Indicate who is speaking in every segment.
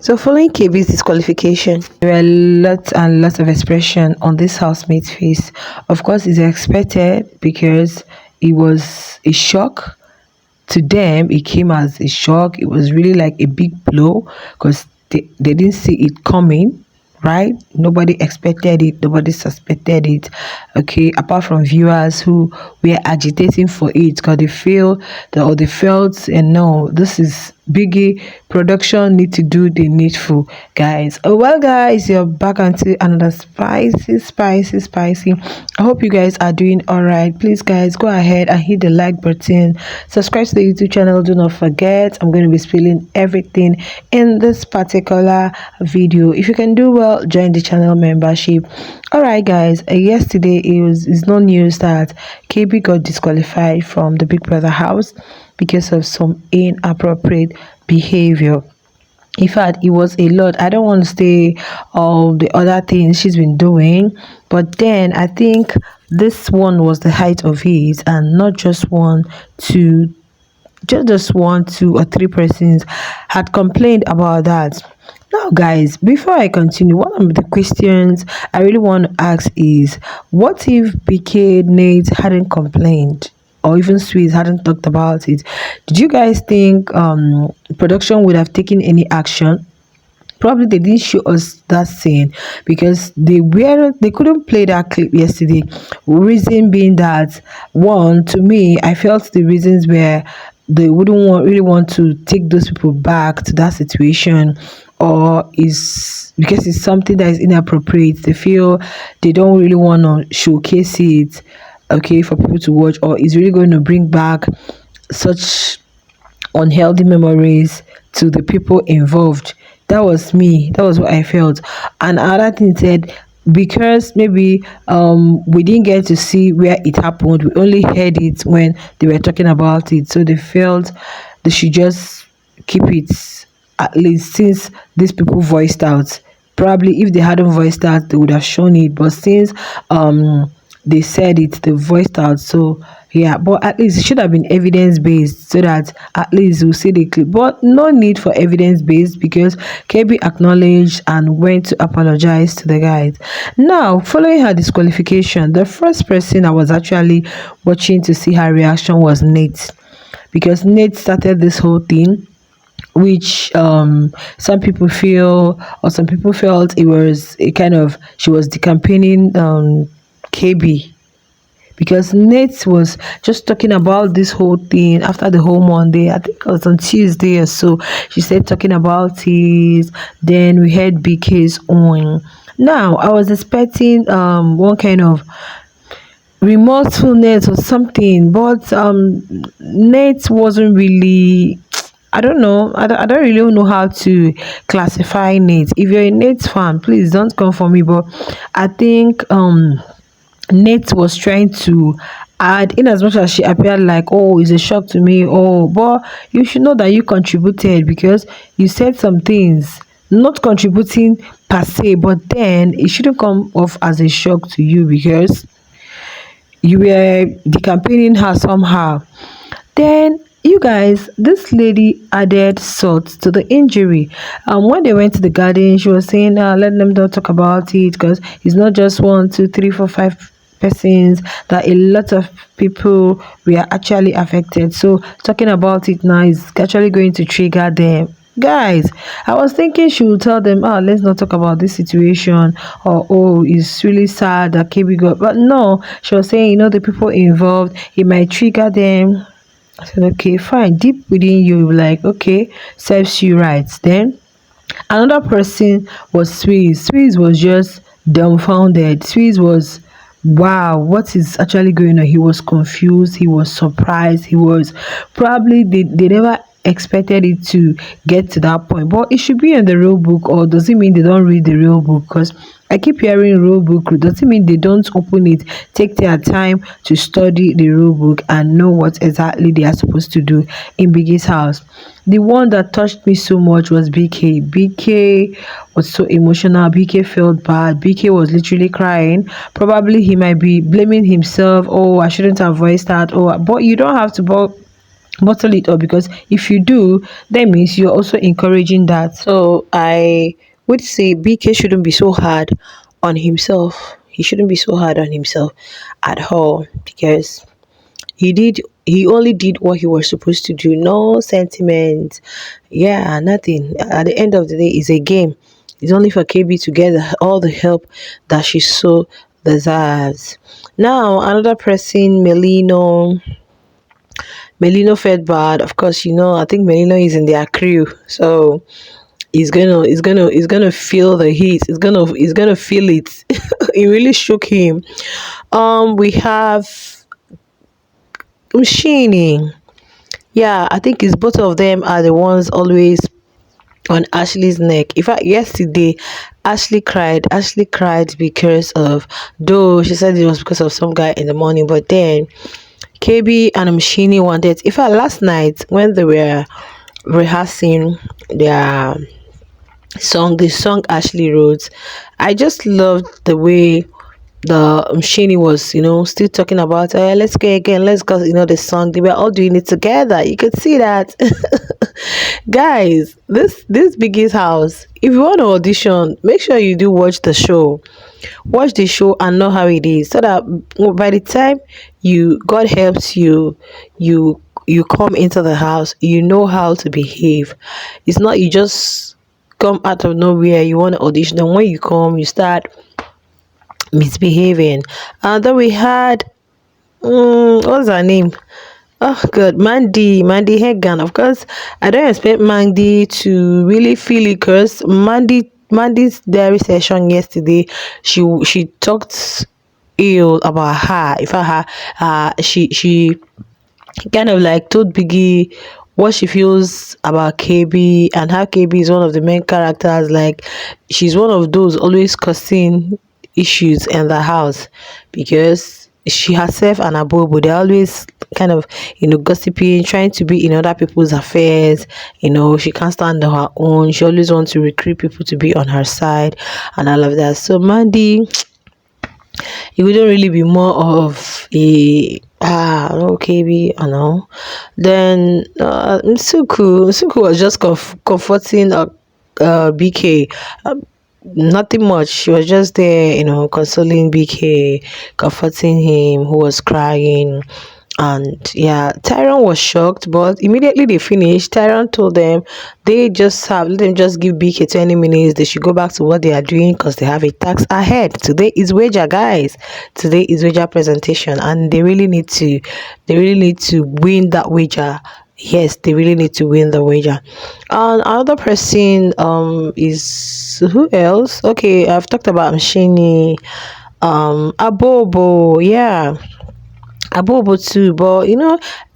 Speaker 1: So following KB's disqualification, there were lots and lots of expression on this housemate's face. Of course, it's expected because it was a shock to them. It came as a shock. It was really like a big blow because they didn't see it coming, right? Nobody expected it, nobody suspected it, okay, apart from viewers who were agitating for it because they feel that, or they felt, and no, this is biggie production need to do the needful, guys. Oh well, guys, you're back onto another spicy. I hope you guys are doing all right. Please, guys, go ahead and hit the like button, subscribe to the YouTube channel. Do not forget, I'm going to be spilling everything in this particular video. If you can do well, join the channel membership. All right, guys, yesterday it's no news that KB got disqualified from the Big Brother house because of some inappropriate behavior. In fact, it was a lot. I don't want to say all the other things she's been doing, but then I think this one was the height of it, and not just one, two, just one, two, or three persons had complained about that. Now, guys, before I continue, one of the questions I really want to ask is, what if BK Nate hadn't complained? Or even Sweet hadn't talked about it? Did you guys think production would have taken any action? Probably they didn't show us that scene because they couldn't play that clip yesterday. Reason being that, one, to me, I felt the reasons were they wouldn't really want to take those people back to that situation, or is because it's something that is inappropriate. They feel they don't really want to showcase it, okay, for people to watch, or is really going to bring back such unhealthy memories to the people involved. That was me. That was what I felt. And another thing said, because maybe we didn't get to see where it happened, we only heard it when they were talking about it. So they felt they should just keep it, at least since these people voiced out. Probably if they hadn't voiced out, they would have shown it. But since they said it, they voiced out. So yeah, but at least it should have been evidence based so that at least we'll see the clip. But no need for evidence based because KB acknowledged and went to apologize to the guys. Now, following her disqualification, the first person I was actually watching to see her reaction was Nate, because Nate started this whole thing, which some people feel, or some people felt it was a kind of, she was decampaigning KB, because Nate was just talking about this whole thing after the whole Monday. I think it was on Tuesday or so. She said talking about it. Then we had BK's own. Now I was expecting one kind of remorsefulness or something, but Nate wasn't really. I don't know. I don't really know how to classify Nate. If you're a Nate fan, please don't come for me. But I think Nate was trying to add, in as much as she appeared like, oh, it's a shock to me, oh, but you should know that you contributed because you said some things, not contributing per se, but then it shouldn't come off as a shock to you because you were decampaigning her somehow. Then you guys, this lady added salt to the injury. When they went to the garden, she was saying, let them not talk about it because it's not just one, two, three, four, five persons, that a lot of people were actually affected. So talking about it now is actually going to trigger them. Guys, I was thinking she would tell them, let's not talk about this situation, or oh, it's really sad that KB got, but no, she was saying, the people involved, it might trigger them. I said, okay, fine. Deep within you, like, okay, serves you right. Then another person was Swiss. Swiss was just dumbfounded. Swiss was, wow, what is actually going on? He was confused. He was surprised. He was probably, they never expected it to get to that point. But it should be in the rule book, or does it mean they don't read the rule book? Because I keep hearing rule book. Does it mean they don't open it, take their time to study the rule book and know what exactly they are supposed to do in Biggie's house? The one that touched me so much was BK. BK was so emotional. BK felt bad. BK was literally crying. Probably he might be blaming himself. Oh, I shouldn't have voiced that. Oh, but you don't have to. But bottle it up, because if you do, that means you're also encouraging that. So I would say BK shouldn't be so hard on himself. He shouldn't be so hard on himself at all, because he only did what he was supposed to do. No sentiment. Yeah, nothing. At the end of the day, it's a game. It's only for KB to get all the help that she so deserves. Now another person, Melino felt bad. Of course, I think Melino is in their crew, so he's gonna feel the heat. He's gonna feel it. It really shook him. We have Ushini. Yeah, I think it's both of them are the ones always on Ashley's neck. In fact, yesterday, Ashley cried. Ashley cried because of, though she said it was because of some guy in the morning, but then KB and Mshini wanted. In fact, last night when they were rehearsing their the song Ashley wrote, I just loved the way the Mshini was, still talking about, let's go again, let's go, the song. They were all doing it together. You could see that. Guys, this Biggie's house. If you want to audition, make sure you do watch the show. Watch the show and know how it is, so that by the time God helps you come into the house, you know how to behave. It's not you just come out of nowhere, you want to audition, and when you come, you start misbehaving. And then we had, what's her name? Oh God, Mandy Hagan. Of course, I don't expect Mandy to really feel it, because Mandy's diary session yesterday, she talked ill about her. In fact, she kind of like told Biggie what she feels about KB, and how KB is one of the main characters. Like, she's one of those always causing issues in the house, because she herself and Abobo, they're always kind of, gossiping, trying to be in other people's affairs. She can't stand on her own. She always wants to recruit people to be on her side and all of that. So Mandy, it wouldn't really be more of a okay, I know. Then Msuku was just comforting BK. Nothing much. She was just there, consoling BK, comforting him, who was crying. And yeah, Tyron was shocked, but immediately they finished, Tyron told them let them just give BK 20 minutes. They should go back to what they are doing, because they have a task ahead. Today is wager, guys. Today is wager presentation, and they really need to win that wager. Yes, they really need to win the wager. And another person is, who else? Okay, I've talked about Mshini, Abobo, yeah. Abobo too, but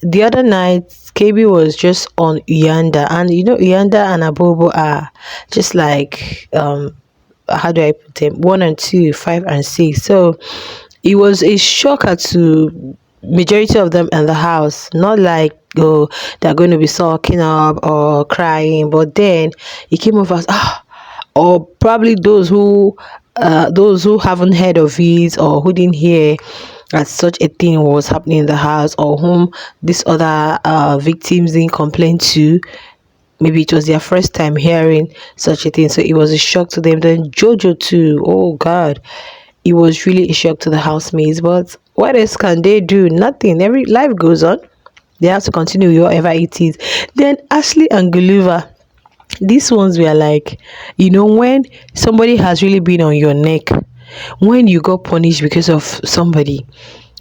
Speaker 1: the other night KB was just on Uyanda, and Uyanda and Abobo are just like, how do I put them? 1 and 2, 5 and 6. So it was a shocker to majority of them in the house. Not like, oh, they're going to be sulking up or crying, but then it came off as, or probably those who haven't heard of it, or who didn't hear that such a thing was happening in the house, or whom these other victims didn't complain to. Maybe it was their first time hearing such a thing, so it was a shock to them. Then Jojo too, oh God, it was really a shock to the housemates. But what else can they do? Nothing. Every life goes on. They have to continue whatever it is. Then Ashley and Gulliver, these ones were like, when somebody has really been on your neck, when you got punished because of somebody,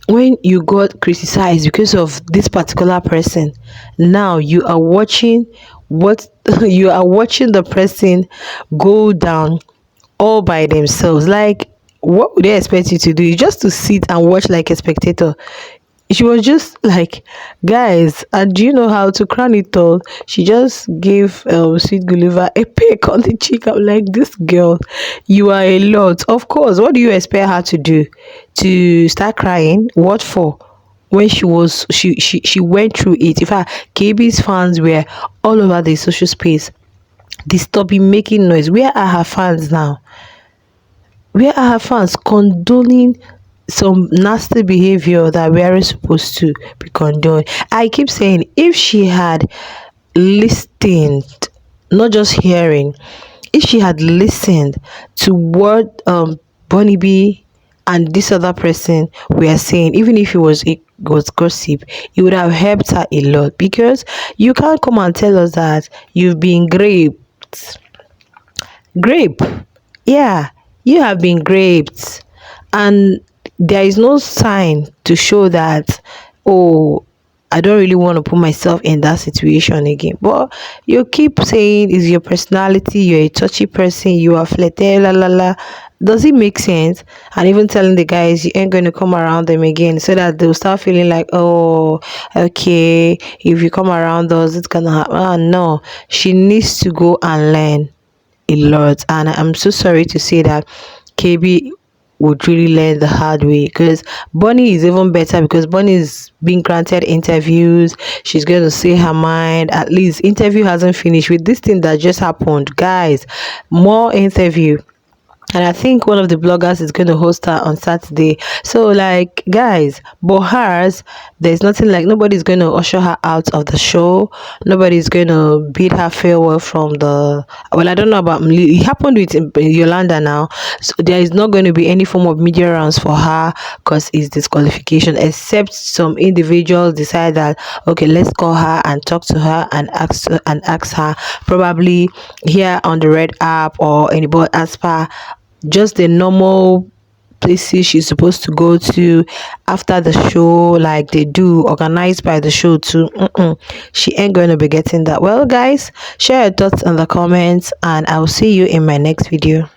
Speaker 1: when you got criticized because of this particular person, now you are watching what you are watching the person go down all by themselves. Like, what would they expect you to do? Just to sit and watch like a spectator? She was just like, guys, and do you know how to crown it all? She just gave Sweet Gulliver a peck on the cheek. I'm like, this girl, you are a lot. Of course, what do you expect her to do? To start crying? What for? When she went through it. In fact, KB's fans were all over the social space, disturbing, making noise. Where are her fans now? Where are her fans condoning some nasty behavior that we aren't supposed to be condoned? I keep saying, if she had listened, not just hearing, if she had listened to what Bonnie B and this other person were saying, even if it was gossip, it would have helped her a lot, because you can't come and tell us that you've been grape. Yeah, you have been graped, and there is no sign to show that, oh, I don't really want to put myself in that situation again. But you keep saying it's your personality, you're a touchy person, you are flirty, la la la. Does it make sense? And even telling the guys you ain't going to come around them again, so that they'll start feeling like, oh, okay, if you come around us, it's gonna happen. Ah, no, she needs to go and learn a lot, and I'm so sorry to say that KB would really learn the hard way, because Bonnie is even better, because Bonnie is being granted interviews. She's going to say her mind. At least interview hasn't finished with this thing that just happened, guys. More interview, and I think one of the bloggers is going to host her on Saturday. So, like, guys, but hers, there's nothing, like, nobody's going to usher her out of the show. Nobody's going to bid her farewell from the. Well, I don't know about it happened with Yolanda now, so there is not going to be any form of media rounds for her, because it's disqualification. Except some individuals decide that, okay, let's call her and talk to her and ask her, probably here on the Red app or anybody, as per just the normal places she's supposed to go to after the show, like they do, organized by the show too. She ain't going to be getting that. Well, guys, share your thoughts in the comments, and I'll see you in my next video.